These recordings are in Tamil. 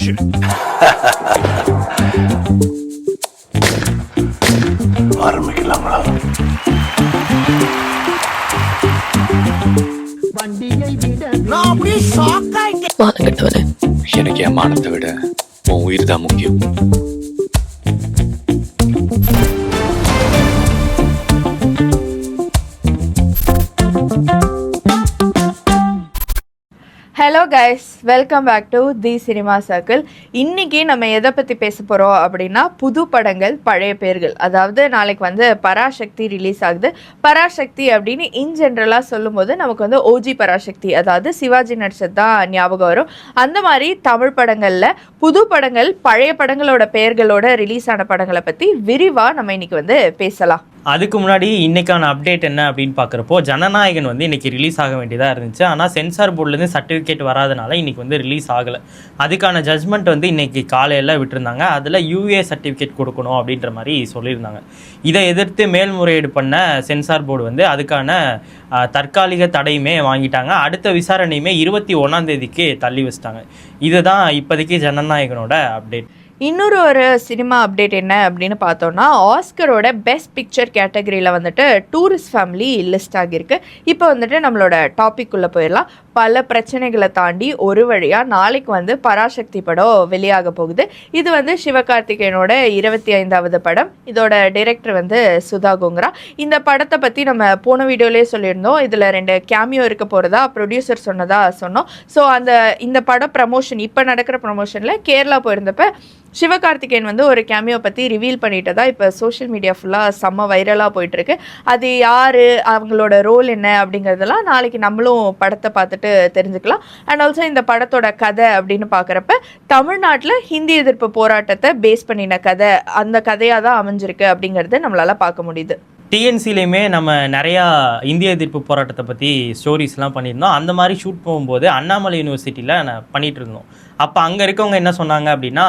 shit. ஆரம்பிக்கலாங்களா? நான் அப்படியே ஷாக் ஆயிட்டேன். மானங்கட்டவனே, எனக்கு என் மானத்தை விட உன் உயிர் தான் முக்கியம். Hello guys, welcome back to the Cinema Circle. இன்றைக்கி நம்ம எதை பற்றி பேச போகிறோம் அப்படின்னா, புது படங்கள் பழைய பேர்கள். அதாவது நாளைக்கு வந்து பராசக்தி ரிலீஸ் ஆகுது. பராசக்தி அப்படின்னு இன் ஜென்ரலாக சொல்லும்போது நமக்கு வந்து ஓஜி பராசக்தி, அதாவது சிவாஜி நடிச்சது தான் ஞாபகம் வரும். அந்த மாதிரி தமிழ் படங்களில் புது படங்கள் பழைய படங்களோட பெயர்களோட ரிலீஸ் ஆன படங்களை பற்றி விரிவாக நம்ம இன்றைக்கி வந்து பேசலாம். அதுக்கு முன்னாடி இன்றைக்கான அப்டேட் என்ன அப்படின்னு பார்க்குறப்போ, ஜனநாயகன் வந்து இன்றைக்கி ரிலீஸ் ஆக வேண்டியதாக இருந்துச்சு. ஆனால் சென்சார் போர்ட்லேருந்து சர்டிஃபிகேட் வராதனால இன்றைக்கி வந்து ரிலீஸ் ஆகலை. அதுக்கான ஜட்ஜ்மெண்ட் வந்து இன்றைக்கி காலையில் விட்டுருந்தாங்க. அதில் யூஏ சர்டிஃபிகேட் கொடுக்கணும் அப்படின்ற மாதிரி சொல்லியிருந்தாங்க. இதை எதிர்த்து மேல்முறையீடு பண்ண சென்சார் போர்டு வந்து அதுக்கான தற்காலிக தடையுமே வாங்கிட்டாங்க. அடுத்த விசாரணையுமே 21 தள்ளி வச்சிட்டாங்க. இதுதான் இப்போதைக்கு ஜனநாயகனோட அப்டேட். இன்னொரு சினிமா அப்டேட் என்ன அப்படின்னு பார்த்தோன்னா, ஆஸ்கரோட பெஸ்ட் பிக்சர் கேட்டகரியில் வந்துட்டு டூரிஸ்ட் ஃபேமிலி லிஸ்ட் ஆகியிருக்கு. இப்போ வந்துட்டு நம்மளோட டாபிக் உள்ள போயிடலாம். பல பிரச்சனைகளை தாண்டி ஒரு வழியாக நாளைக்கு வந்து பராசக்தி படம் வெளியாக போகுது. இது வந்து சிவகார்த்திகேயனோட 25வது படம். இதோட டைரக்டர் வந்து சுதா கோங்கரா. இந்த படத்தை பற்றி நம்ம போன வீடியோலேயே சொல்லியிருந்தோம். இதில் 2 கேமியோ இருக்க போகிறதா ப்ரொடியூசர் சொன்னோம். ஸோ இந்த பட ப்ரமோஷன், இப்போ நடக்கிற ப்ரமோஷனில் கேரளா போயிருந்தப்ப சிவகார்த்திகேயன் வந்து ஒரு கேமியோ பற்றி ரிவீல் பண்ணிட்டதா இப்போ சோஷியல் மீடியா ஃபுல்லாக செம்ம வைரலாக போயிட்டுருக்கு. அது யார், அவங்களோட ரோல் என்ன அப்படிங்கிறதெல்லாம் நாளைக்கு நம்மளும் படத்தை பார்த்துட்டு தெரிஞ்சுக்கலாம். அண்ட் ஆல்சோ இந்த படத்தோட கதை அப்படின்னு பார்க்குறப்ப தமிழ்நாட்டில் ஹிந்தி எதிர்ப்பு போராட்டத்தை பேஸ் பண்ணின கதை, அந்த கதையாக தான் அமைஞ்சிருக்கு அப்படிங்கிறத நம்மளால் பார்க்க முடியுது. டிஎன்சிலையுமே நம்ம நிறையா இந்திய எதிர்ப்பு போராட்டத்தை பற்றி ஸ்டோரிஸ்லாம் பண்ணியிருந்தோம். அந்த மாதிரி ஷூட் போகும்போது அண்ணாமலை யூனிவர்சிட்டியில் நான் பண்ணிகிட்டு இருந்தோம். அப்போ அங்கே இருக்கவங்க என்ன சொன்னாங்க அப்படின்னா,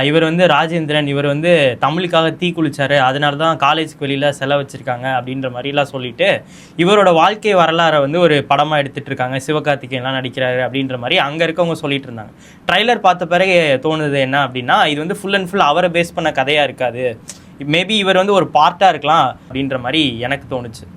இவர் வந்து ராஜேந்திரன், இவர் வந்து தமிழுக்காக தீ குளிச்சார், அதனால தான் காலேஜுக்கு வெளியில் செலவு வச்சுருக்காங்க அப்படின்ற மாதிரிலாம் சொல்லிட்டு இவரோட வாழ்க்கை வரலாறை வந்து ஒரு படமாக எடுத்துகிட்டு இருக்காங்க, சிவகார்த்திகேயன்லாம் நடிக்கிறாரு அப்படின்ற மாதிரி அங்கே இருக்கவங்க சொல்லிட்டு இருந்தாங்க. ட்ரைலர் பார்த்த பிறகு தோணுது என்ன அப்படின்னா, இது வந்து ஃபுல் அண்ட் ஃபுல் அவரை பேஸ் பண்ண கதையாக இருக்காது, மேபி இவர் வந்து ஒரு பார்ட்டாக இருக்கலாம் அப்படின்ற மாதிரி எனக்கு தோணுச்சு.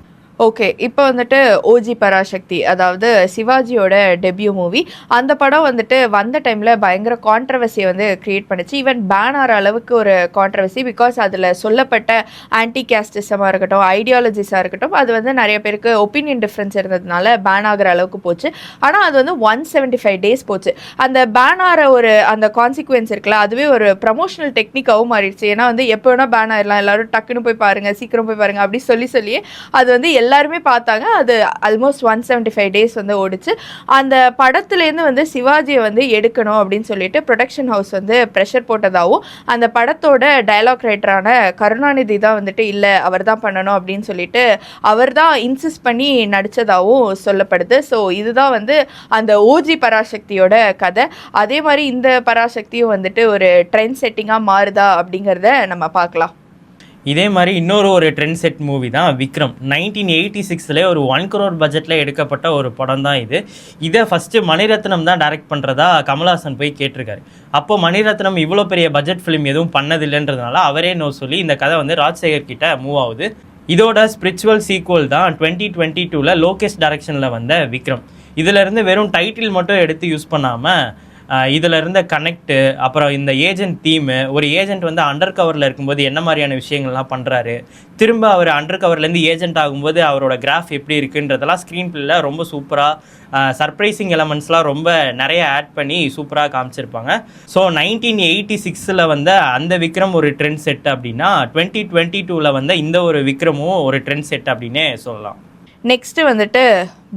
ஓகே, இப்போ வந்துட்டு ஓஜி பராசக்தி, அதாவது சிவாஜியோட டெபியூ மூவி. அந்த படம் வந்துட்டு வந்த டைமில் பயங்கர கான்ட்ரவர்சியை வந்து க்ரியேட் பண்ணிச்சு. ஈவன் பேன் ஆகிற அளவுக்கு ஒரு கான்ட்ரவர்சி. பிகாஸ் அதில் சொல்லப்பட்ட ஆன்டி கேஸ்டிசமாக இருக்கட்டும், ஐடியாலஜிஸாக இருக்கட்டும், அது வந்து நிறைய பேருக்கு ஒப்பீனியன் டிஃப்ரென்ஸ் இருந்ததுனால பேன் ஆகிற அளவுக்கு போச்சு. ஆனால் அது வந்து 175 days போச்சு. அந்த பேன் ஆகிற அந்த கான்சிக்வன்ஸ் இருக்குல்ல, அதுவே ஒரு ப்ரமோஷனல் டெக்னிக்காகவும் மாறிடுச்சு. ஏன்னா வந்து எப்போ வேணால் பேன் ஆகிடலாம், எல்லோரும் டக்குன்னு போய் பாருங்கள், சீக்கிரம் போய் பாருங்கள் அப்படி சொல்லியே அது வந்து எல்லாருமே பார்த்தாங்க. அது ஆல்மோஸ்ட் 175 days வந்து ஓடிச்சு. அந்த படத்துலேருந்து வந்து சிவாஜியை வந்து எடுக்கணும் அப்படின்னு சொல்லிட்டு ப்ரொடக்ஷன் ஹவுஸ் வந்து ப்ரெஷர் போட்டதாகவும், அந்த படத்தோட டயலாக் ரைட்டரான கருணாநிதி தான் வந்துட்டு இல்லை அவர் தான் பண்ணணும் அப்படின்னு சொல்லிட்டு அவர் தான் இன்சிஸ்ட் பண்ணி நடித்ததாகவும் சொல்லப்படுது. ஸோ இதுதான் வந்து அந்த ஓஜி பராசக்தியோட கதை. அதே மாதிரி இந்த பராசக்தியும் வந்துட்டு ஒரு ட்ரெண்ட் செட்டிங்காக மாறுதா அப்படிங்கிறத நம்ம பார்க்கலாம். இதே மாதிரி இன்னொரு ட்ரெண்ட் செட் மூவி தான் விக்ரம். 1986 ஒரு 1 crore பட்ஜெட்டில் எடுக்கப்பட்ட ஒரு படம் தான் இது. இதை ஃபஸ்ட்டு மணிரத்னம் தான் டைரக்ட் பண்ணுறதா கமல்ஹாசன் போய் கேட்டிருக்காரு. அப்போ மணிரத்னம் இவ்வளோ பெரிய பட்ஜெட் ஃபிலிம் எதுவும் பண்ணதில்லைன்றதுனால அவரே நோ சொல்லி இந்த கதை வந்து ராஜ்சேகர் கிட்ட மூவ் ஆகுது. இதோட ஸ்பிரிச்சுவல் சீக்வல் தான் 2022 லோகேஷ் டைரக்ஷனில் வந்த விக்ரம். இதிலேருந்து வெறும் டைட்டில் மட்டும் எடுத்து யூஸ் பண்ணாமல் இதில் இருந்த கனெக்டு, அப்புறம் இந்த ஏஜென்ட் தீமு, ஒரு ஏஜென்ட் வந்து அண்டர் கவரில் இருக்கும்போது என்ன மாதிரியான விஷயங்கள்லாம் பண்ணுறாரு, திரும்ப அவர் அண்டர் கவர்லேருந்து ஏஜென்ட் ஆகும்போது அவரோட கிராஃப் எப்படி இருக்குன்றதெல்லாம் ஸ்க்ரீன் பிளேல ரொம்ப சூப்பராக சர்ப்ரைசிங் எலமெண்ட்ஸ்லாம் ரொம்ப நிறைய ஆட் பண்ணி சூப்பராக காமிச்சிருப்பாங்க. ஸோ 1986 வந்த அந்த விக்ரம் ஒரு ட்ரெண்ட் செட் அப்படின்னா, 2022 வந்த இந்த ஒரு விக்ரமும் ஒரு ட்ரெண்ட் செட் அப்படின்னே சொல்லலாம். நெக்ஸ்ட்டு வந்துட்டு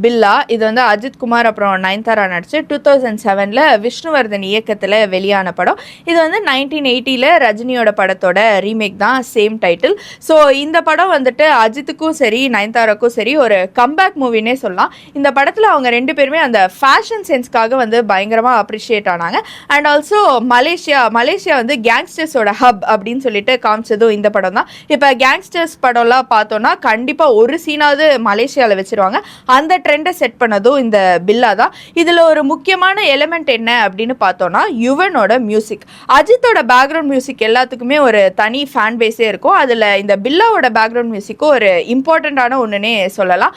பில்லா. இது வந்து அஜித் குமார் அப்புறம் நயன்தாரா நடிச்சு 2007 விஷ்ணுவர்தன் இயக்கத்தில் வெளியான படம். இது வந்து 1980 ரஜினியோட படத்தோட ரீமேக் தான், சேம் டைட்டில். ஸோ இந்த படம் வந்துட்டு அஜித்துக்கும் சரி நயன்தாராக்கும் சரி ஒரு கம்பேக் மூவினே சொல்லலாம். இந்த படத்தில் அவங்க 2 பேருமே அந்த ஃபேஷன் சென்ஸ்க்காக வந்து பயங்கரமாக அப்ரிஷியேட் ஆனாங்க. அண்ட் ஆல்சோ மலேசியா வந்து கேங்ஸ்டர்ஸோட ஹப் அப்படின்னு சொல்லிட்டு காமிச்சதும் இந்த படம் தான். இப்போ கேங்ஸ்டர்ஸ் படம்லாம் பார்த்தோன்னா கண்டிப்பாக ஒரு சீனாவது மலேசியா மலேசியாவில் வச்சிருவாங்க. அந்த ட்ரெண்டை செட் பண்ணதும் இந்த பில்லா தான். இதில் ஒரு முக்கியமான எலிமெண்ட் என்ன அப்படின்னு பார்த்தோம்னா யுவனோட மியூசிக். அஜித்தோட பேக்ரவுண்ட் மியூசிக் எல்லாத்துக்குமே ஒரு தனி ஃபேன் பேஸே இருக்கும். அதில் இந்த பில்லாவோட பேக்ரவுண்ட் மியூசிக்கும் ஒரு இம்பார்ட்டண்ட்டான ஒன்றுனே சொல்லலாம்.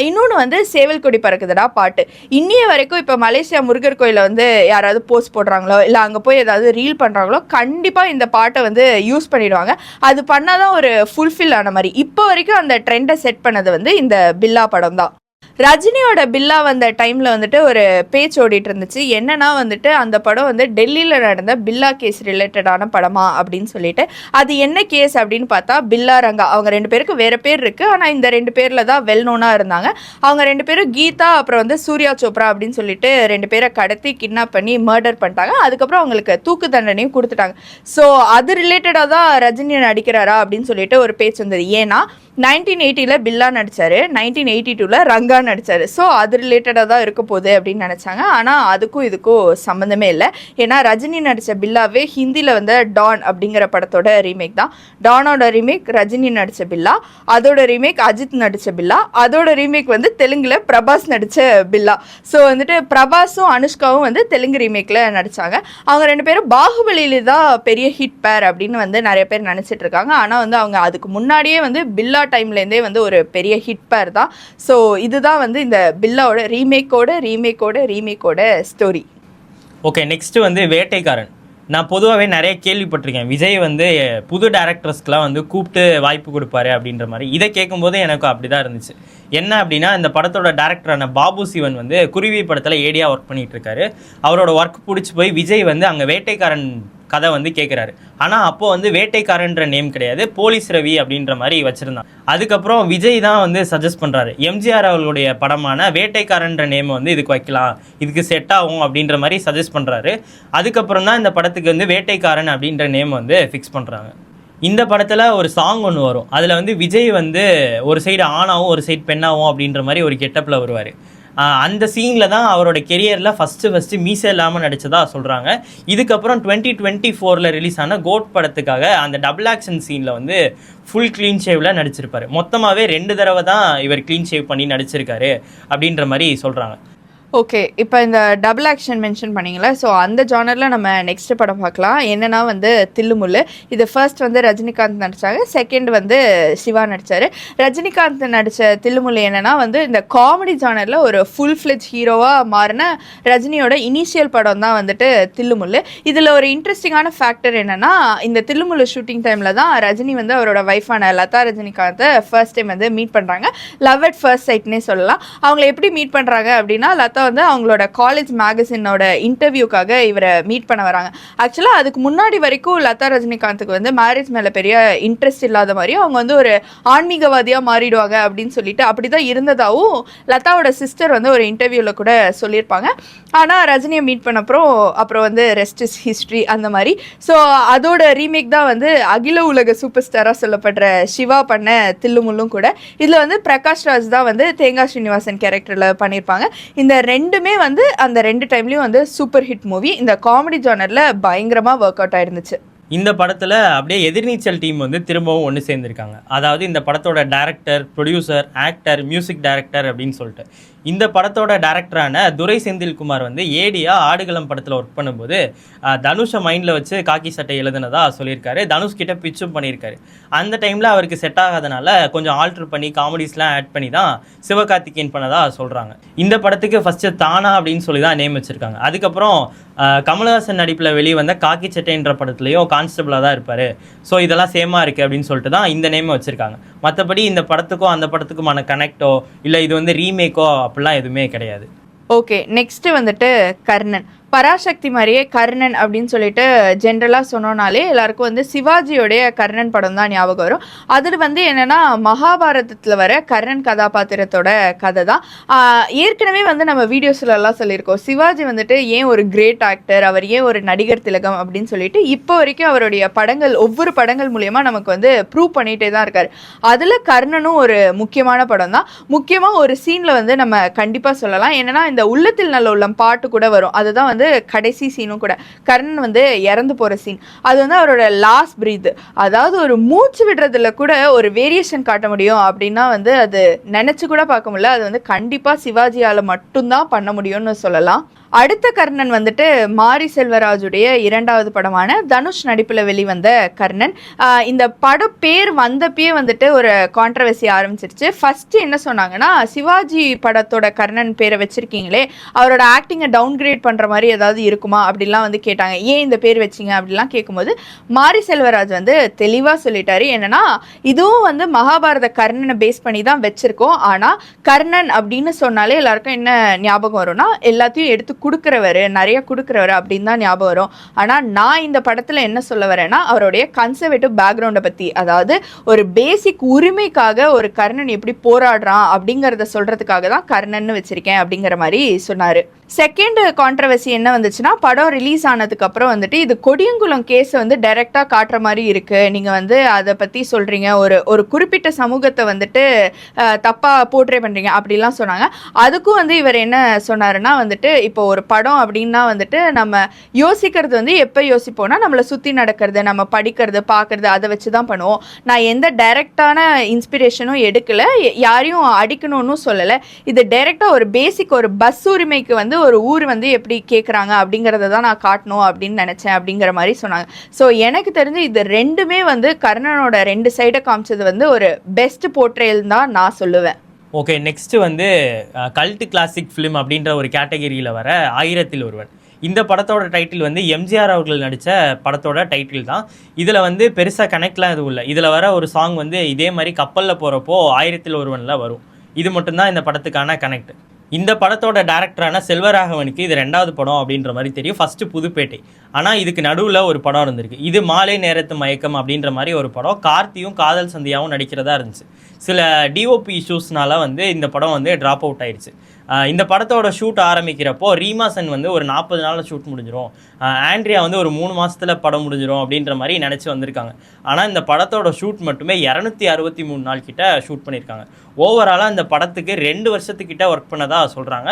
இன்னொன்று வந்து சேவல் கொடி பறக்குதுடா பாட்டு. இன்னிய வரைக்கும் இப்போ மலேசியா முருகர் கோயிலில் வந்து யாராவது போஸ்ட் போடுறாங்களோ இல்லை அங்கே போய் ஏதாவது ரீல் பண்ணுறாங்களோ கண்டிப்பாக இந்த பாட்டை வந்து யூஸ் பண்ணிடுவாங்க. அது பண்ணாதான் ஒரு ஃபுல்ஃபில் ஆன மாதிரி. இப்போ வரைக்கும் அந்த ட்ரெண்டை செட் பண்ணது வந்து இந்த பில்லா படம் தான். ரஜினியோட பில்லா வந்த டைமில் வந்துட்டு ஒரு பேச்சு ஓடிட்டு இருந்துச்சு. என்னன்னா வந்துட்டு அந்த படம் வந்து டெல்லியில் நடந்த பில்லா கேஸ் ரிலேட்டடான படமா அப்படின்னு சொல்லிட்டு. அது என்ன கேஸ் அப்படின்னு பார்த்தா பில்லா ரங்கா. அவங்க 2 பேருக்கு வேறு பேர் இருக்குது, ஆனால் இந்த 2 பேரில் தான் வெல் நோனாக இருந்தாங்க. அவங்க 2 பேரும் கீதா அப்புறம் வந்து சூர்யா சோப்ரா அப்படின்னு சொல்லிட்டு 2 பேரை கடத்தி கிட்னாப் பண்ணி மர்டர் பண்ணிட்டாங்க. அதுக்கப்புறம் அவங்களுக்கு தூக்கு தண்டனையும் கொடுத்துட்டாங்க. ஸோ அது ரிலேட்டடாக தான் ரஜினி நடிக்கிறாரா அப்படின்னு சொல்லிட்டு ஒரு பேச்சு வந்தது. ஏன்னா 1980 பில்லா நடித்தார், 1982 ரங்கா நடித்தார். ஸோ அது ரிலேட்டடாக தான் இருக்க போகுது அப்படின்னு நினச்சாங்க. ஆனால் அதுக்கும் இதுக்கும் சம்மந்தமே இல்லை. ஏன்னா ரஜினி நடித்த பில்லாவே ஹிந்தியில் வந்து டான் அப்படிங்கிற படத்தோட ரீமேக் தான். டானோட ரீமேக் ரஜினி நடித்த பில்லா, அதோட ரீமேக் அஜித் நடித்த பில்லா, அதோட ரீமேக் வந்து தெலுங்கில் பிரபாஸ் நடித்த பில்லா. ஸோ வந்துட்டு பிரபாஸும் அனுஷ்காவும் வந்து தெலுங்கு ரீமேக்கில் நடித்தாங்க. அவங்க 2 பேரும் பாகுபலியில தான் பெரிய ஹிட் பேர் அப்படின்னு வந்து நிறைய பேர் நினச்சிட்டு இருக்காங்க. ஆனால் வந்து அவங்க அதுக்கு முன்னாடியே வந்து பில்லா டைம்லேருந்தே வந்து ஒரு பெரிய ஹிட் பேர் தான். ஸோ இதுதான் வந்து இந்த பில்லாவோட ரீமேக்கோட ஸ்டோரி. ஓகே, நெக்ஸ்ட் வந்து வேட்டைக்காரன். நான் பொதுவாகவே நிறைய கேள்விப்பட்டிருக்கேன் விஜய் வந்து புது டேரக்டர்ஸ்க்கெலாம் வந்து கூப்பிட்டு வாய்ப்பு கொடுப்பாரு அப்படின்ற மாதிரி. இதை கேட்கும்போது எனக்கு அப்படி தான் இருந்துச்சு. என்ன அப்படின்னா இந்த படத்தோட டேரக்டரான பாபு சிவன் வந்து குருவி படத்தில் ஏடியாக ஒர்க் பண்ணிகிட்டு இருக்காரு. அவரோட ஒர்க் பிடிச்சி போய் விஜய் வந்து அங்கே வேட்டைக்காரன் கதை வந்து கேட்குறாரு. ஆனால் அப்போது வந்து வேட்டைக்காரன்ற நேம் கிடையாது, போலீஸ் ரவி அப்படின்ற மாதிரி வச்சுருந்தான். அதுக்கப்புறம் விஜய் தான் வந்து சஜஸ்ட் பண்ணுறாரு, எம்ஜிஆர் அவர்களுடைய படமான வேட்டைக்காரன்ற நேம் வந்து இதுக்கு வைக்கலாம், இதுக்கு செட் ஆகும் அப்படின்ற மாதிரி சஜஸ்ட் பண்ணுறாரு. அதுக்கப்புறம் தான் இந்த படத்துக்கு வந்து வேட்டைக்காரன் அப்படின்ற நேம் வந்து ஃபிக்ஸ் பண்ணுறாங்க. இந்த படத்தில் ஒரு சாங் ஒன்று வரும். அதில் வந்து விஜய் வந்து ஒரு சைடு ஆணாவும் ஒரு சைடு பெண்ணாவும் அப்படின்ற மாதிரி ஒரு கெட்டப்பில் வருவார். அந்த சீனில் தான் அவரோட கெரியரில் ஃபஸ்ட்டு மீசை இல்லாமல் நடித்ததா சொல்கிறாங்க. இதுக்கப்புறம் 2024 ரிலீஸ் ஆன கோட் படத்துக்காக அந்த டபுள் ஆக்ஷன் சீனில் வந்து ஃபுல் க்ளீன் ஷேவில் நடிச்சிருப்பார். மொத்தமாகவே 2 தடவை தான் இவர் க்ளீன் ஷேவ் பண்ணி நடிச்சிருக்காரு அப்படின்ற மாதிரி சொல்கிறாங்க. ஓகே, இப்போ இந்த டபுள் ஆக்ஷன் மென்ஷன் பண்ணிங்களா, ஸோ அந்த ஜானரில் நம்ம நெக்ஸ்ட் படம் பார்க்கலாம். என்னென்னா வந்து தில்லுமுல்லு. இது ஃபர்ஸ்ட் வந்து ரஜினிகாந்த் நடித்தாங்க, செகண்ட் வந்து சிவா நடித்தார். ரஜினிகாந்த் நடித்த தில்லுமுல்லு என்னென்னா வந்து இந்த காமெடி ஜானரில் ஒரு ஃபுல் ஃப்ளெஜ் ஹீரோவாக மாறின ரஜினியோட இனிஷியல் படம் தான் வந்துட்டு தில்லுமுல்லு. இதில் ஒரு இன்ட்ரெஸ்டிங்கான ஃபேக்டர் என்னென்னா இந்த தில்லுமுல்லு ஷூட்டிங் டைமில் தான் ரஜினி வந்து அவரோட ஒய்ஃபான லதா ரஜினிகாந்தை ஃபர்ஸ்ட் டைம் வந்து மீட் பண்ணுறாங்க. லவ் அட் ஃபர்ஸ்ட் சைட்னே சொல்லலாம். அவங்கள எப்படி மீட் பண்ணுறாங்க அப்படின்னா லதா வந்து அவங்களோட காலேஜ் மேகசினோட இன்டர்வியூக்காக இவரை மீட் பண்ண வராங்க. ஆக்சுவலாக அதுக்கு முன்னாடி வரைக்கும் லதா ரஜினிகாந்துக்கு வந்து மேரேஜ் மேலே பெரிய இன்ட்ரெஸ்ட் இல்லாத மாதிரியும் அவங்க வந்து ஒரு ஆன்மீகவாதியாக மாறிடுவாங்க அப்படின்னு சொல்லிட்டு அப்படி தான் இருந்ததாகவும் லதாவோட சிஸ்டர் வந்து ஒரு இன்டர்வியூவில் கூட சொல்லியிருப்பாங்க. ஆனால் ரஜினியை மீட் அப்புறம் வந்து ரெஸ்ட் இஸ் ஹிஸ்ட்ரி அந்த மாதிரி. ஸோ அதோட ரீமேக் தான் வந்து அகில உலக சூப்பர் ஸ்டாராக சொல்லப்படுற சிவா பண்ண தில்லுமுல்லும் கூட. இதில் வந்து பிரகாஷ் ராஜ் தான் வந்து தேங்காய் ஸ்ரீனிவாசன் கேரக்டரில் பண்ணியிருப்பாங்க. இந்த ரெண்டுமே வந்து அந்த 2 டைம்லையும் வந்து சூப்பர் ஹிட் மூவி. இந்த காமெடி ஜானரில் பயங்கரமாக ஒர்க் அவுட் ஆயிருந்துச்சு. இந்த படத்தில் அப்படியே எதிர்நீச்சல் டீம் வந்து திரும்பவும் ஒன்று சேர்ந்துருக்காங்க. அதாவது இந்த படத்தோட director, producer, actor, music director அப்படின்னு சொல்லிட்டு இந்த படத்தோட டைரக்டரான துரை செந்தில்குமார் வந்து ஏடியா ஆடுகளம் படத்தில் ஒர்க் பண்ணும்போது தனுஷை மைண்டில் வச்சு காக்கி சட்டை எழுதுனதா சொல்லியிருக்காரு. தனுஷ் கிட்ட பிச்சும் பண்ணியிருக்காரு. அந்த டைமில் அவருக்கு செட் ஆகாதனால கொஞ்சம் ஆல்ட்ரு பண்ணி காமெடிஸ்லாம் ஆட் பண்ணி தான் சிவகார்த்திகேயன் பண்ணதா சொல்கிறாங்க. இந்த படத்துக்கு ஃபஸ்ட்டு தானா அப்படின்னு சொல்லி தான் நேம் வச்சுருக்காங்க. அதுக்கப்புறம் கமலஹாசன் நடிப்பில் வெளியே வந்த காக்கி சட்டைன்ற படத்துலையும் கான்ஸ்டபிளாக தான் இருப்பார். ஸோ இதெல்லாம் சேமாக இருக்குது அப்படின்னு சொல்லிட்டு தான் இந்த நேமை வச்சுருக்காங்க. மற்றபடி இந்த படத்துக்கும் அந்த படத்துக்குமான கனெக்டோ இல்லை இது வந்து ரீமேக்கோ அப்படிலாம் எதுவுமே கிடையாது. ஓகே, நெக்ஸ்ட் வந்துட்டு கர்ணன். பராசக்தி மாதிரியே கர்ணன் அப்படின்னு சொல்லிட்டு ஜென்ரலாக சொன்னோன்னாலே எல்லாருக்கும் வந்து சிவாஜியோடைய கர்ணன் படம் தான் ஞாபகம் வரும். அதில் வந்து என்னென்னா மகாபாரதத்தில் வர கர்ணன் கதாபாத்திரத்தோட கதை தான். ஏற்கனவே வந்து நம்ம வீடியோஸ்லலாம் சொல்லியிருக்கோம் சிவாஜி வந்துட்டு ஏன் ஒரு கிரேட் ஆக்டர், அவர் ஏன் ஒரு நடிகர் திலகம் அப்படின்னு சொல்லிட்டு இப்போ வரைக்கும் அவருடைய படங்கள் ஒவ்வொரு படங்கள் மூலயமா நமக்கு வந்து ப்ரூவ் பண்ணிகிட்டே தான் இருக்கார். அதில் கர்ணனும் ஒரு முக்கியமான படம் தான். முக்கியமாக ஒரு சீனில் வந்து நம்ம கண்டிப்பாக சொல்லலாம். என்னென்னா இந்த உள்ளத்தில் நல்ல உள்ளம் பாட்டு கூட வரும். அதுதான் வந்து வந்து கடைசி சீனும் கூட. கர்ணன் வந்து இறந்து போகிற சீன், அது வந்து அவரோட லாஸ்ட் பிரீத். அதாவது ஒரு மூச்சு விடுறதுல கூட ஒரு வேரியேஷன் காட்ட முடியும் அப்படின்னா வந்து அது நினச்சி கூட பார்க்க முடியல. அது வந்து கண்டிப்பாக சிவாஜியால் மட்டும்தான் பண்ண முடியும்னு சொல்லலாம். அடுத்த கர்ணன் வந்துட்டு மாரி செல்வராஜுடைய 2வது படமான தனுஷ் நடிப்பில் வெளிவந்த கர்ணன். இந்த படம் பேர் வந்தப்பயே வந்துட்டு ஒரு கான்ட்ரவர்சி ஆரம்பிச்சிருச்சு. ஃபர்ஸ்ட் என்ன சொன்னாங்கன்னா, சிவாஜி படத்தோட கர்ணன் பேரை வச்சிருக்கீங்களே, அவரோட ஆக்டிங்கை டவுன்கிரேட் பண்ணுற மாதிரி ஏதாவது இருக்குமா அப்படிலாம் வந்து கேட்டாங்க. ஏன் இந்த பேர் வச்சிங்க அப்படிலாம் கேட்கும்போது மாரி செல்வராஜ் வந்து தெளிவாக சொல்லிட்டாரு. என்னன்னா, இதுவும் வந்து மகாபாரத கர்ணனை பேஸ் பண்ணி தான் வச்சிருக்கோம். ஆனால் கர்ணன் அப்படின்னு சொன்னாலே எல்லாருக்கும் என்ன ஞாபகம் வரும்னா, எல்லாத்தையும் எடுத்து கொடுக்குறவர், நிறைய கொடுக்குறவர் அப்படின்னு தான் ஞாபகம் வரும். ஆனால் நான் இந்த படத்தில் என்ன சொல்ல வரேன்னா, அவருடைய கன்சர்வேட்டிவ் பேக்ரவுண்டை பற்றி, அதாவது ஒரு பேசிக் உரிமைக்காக ஒரு கர்ணன் எப்படி போராடுறான் அப்படிங்கிறத சொல்கிறதுக்காக தான் கர்ணன்னு வச்சுருக்கேன் அப்படிங்கிற மாதிரி சொன்னார். செகண்ட் கான்ட்ரவர்சி என்ன வந்துச்சுன்னா, படம் ரிலீஸ் ஆனதுக்கப்புறம் வந்துட்டு இது கொடியங்குளம் கேஸை வந்து டைரெக்டாக காட்டுற மாதிரி இருக்குது, நீங்கள் வந்து அதை பற்றி சொல்கிறீங்க, ஒரு குறிப்பிட்ட சமூகத்தை வந்துட்டு தப்பாக போர்ட்ரே பண்ணுறீங்க அப்படிலாம் சொன்னாங்க. அதுக்கும் வந்து இவர் என்ன சொன்னாருன்னா வந்துட்டு, இப்போ ஒரு படம் அப்படின்னா வந்துட்டு நம்ம யோசிக்கிறது வந்து எப்போ யோசிப்போம்னா, நம்மளை சுற்றி நடக்கிறது, நம்ம படிக்கிறது, பார்க்குறது, அதை வச்சு தான் பண்ணுவோம். நான் எந்த டைரெக்டான இன்ஸ்பிரேஷனும் எடுக்கலை, யாரையும் அடிக்கணும்னு சொல்லலை. இது டைரெக்டாக ஒரு பேசிக் ஒரு பஸ் உரிமைக்கு வந்து ஒரு ஊர் வந்து எப்படி கேட்குறாங்க அப்படிங்கிறத தான் நான் காட்டணும் அப்படின்னு நினச்சேன் அப்படிங்கிற மாதிரி சொன்னாங்க. ஸோ எனக்கு தெரிஞ்சு இது ரெண்டுமே வந்து கர்ணனோட 2 சைடை காமிச்சது வந்து ஒரு பெஸ்ட் போர்ட்ரேல் தான் நான் சொல்லுவேன். ஓகே, நெக்ஸ்ட்டு வந்து கல்ட் கிளாசிக் ஃபிலிம் அப்படின்ற ஒரு கேட்டகரியில் வர 1000ல் ஒருவன். இந்த படத்தோட டைட்டில் வந்து எம்ஜிஆர் அவர்கள் நடித்த படத்தோட டைட்டில் தான். இதில் வந்து பெருசாக கனெக்ட்லாம் எதுவும் இல்லை. இதில் வர ஒரு சாங் வந்து இதே மாதிரி கப்பலில் போகிறப்போ 1000ல் ஒருவனில் வரும். இது மட்டும்தான் இந்த படத்துக்கான கனெக்ட். இந்த படத்தோட டேரக்டரான செல்வராகவனுக்கு இது 2வது படம் அப்படின்ற மாதிரி தெரியும். ஃபஸ்ட்டு புதுப்பேட்டை. ஆனால் இதுக்கு நடுவில் ஒரு படம் இருந்திருக்கு. இது மாலை நேரத்து மயக்கம் அப்படின்ற மாதிரி ஒரு படம். கார்த்தியும் காதல் சந்தியாவும் நடிக்கிறதா இருந்துச்சு. சில டிஓபி இஷ்யூஸ்னால வந்து இந்த படம் வந்து ட்ராப் அவுட் ஆயிடுச்சு. இந்த படத்தோட ஷூட் ஆரம்பிக்கிறப்போ ரீமாசன் வந்து ஒரு 40 நாளில் ஷூட் முடிஞ்சிடும், ஆண்ட்ரியா வந்து ஒரு 3 மாதத்தில் படம் முடிஞ்சிடும் அப்படின்ற மாதிரி நினச்சி வந்திருக்காங்க. ஆனால் இந்த படத்தோட ஷூட் மட்டுமே 263 நாள் கிட்ட ஷூட் பண்ணியிருக்காங்க. ஓவராலாக இந்த படத்துக்கு 2 வருஷத்துக்கிட்ட ஒர்க் பண்ணதாக சொல்கிறாங்க.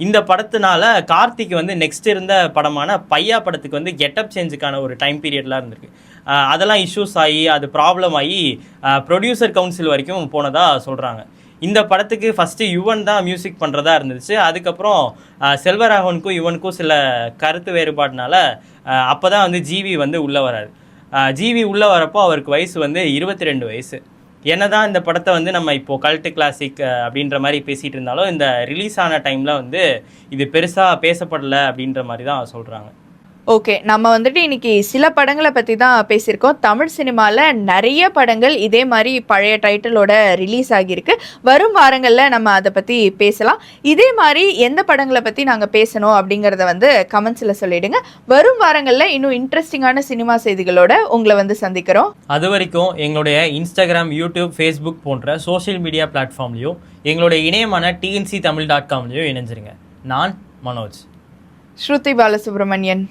இந்த படத்தினால கார்த்திக் வந்து நெக்ஸ்ட் இருந்த படமான பையா படத்துக்கு வந்து கெட்டப் சேஞ்சுக்கான ஒரு டைம் பீரியட்லாம் இருந்திருக்கு. அதெல்லாம் இஷ்யூஸ் ஆகி அது ப்ராப்ளம் ஆகி ப்ரொடியூசர் கவுன்சில் வரைக்கும் போனதாக சொல்கிறாங்க. இந்த படத்துக்கு ஃபஸ்ட்டு யுவன் தான் மியூசிக் பண்ணுறதா இருந்துச்சு. அதுக்கப்புறம் செல்வராகவனுக்கும் யுவனுக்கும் சில கருத்து வேறுபாடுனால அப்போ தான் வந்து ஜிவி வந்து உள்ளே வராரு. ஜிவி உள்ளே வரப்போ அவருக்கு வயசு வந்து 22 வயசு. என்னதான் இந்த படத்தை வந்து நம்ம இப்போது கல்ட் கிளாசிக் அப்படின்ற மாதிரி பேசிகிட்டு இருந்தாலும் இந்த ரிலீஸ் ஆன டைமில் வந்து இது பெருசாக பேசப்படலை அப்படின்ற மாதிரி தான் சொல்கிறாங்க. ஓகே, நம்ம வந்துட்டு இன்னைக்கு சில படங்களை பற்றி தான் பேசியிருக்கோம். தமிழ் சினிமாவில் நிறைய படங்கள் இதே மாதிரி பழைய டைட்டிலோட ரிலீஸ் ஆகியிருக்கு. வரும் வாரங்களில் நம்ம அதை பற்றி பேசலாம். இதே மாதிரி எந்த படங்களை பற்றி நாங்கள் பேசணும் அப்படிங்கிறத வந்து கமெண்ட்ஸில் சொல்லிவிடுங்க. வரும் வாரங்களில் இன்னும் இன்ட்ரெஸ்டிங்கான சினிமா செய்திகளோட உங்களை வந்து சந்திக்கிறோம். அது வரைக்கும் எங்களுடைய இன்ஸ்டாகிராம், யூடியூப், ஃபேஸ்புக் போன்ற சோஷியல் மீடியா பிளாட்ஃபார்ம்லையும் எங்களுடைய இணையமான tnctamil.com இணைஞ்சிருங்க. நான் மனோஜ். ஸ்ருதி பாலசுப்ரமணியன்.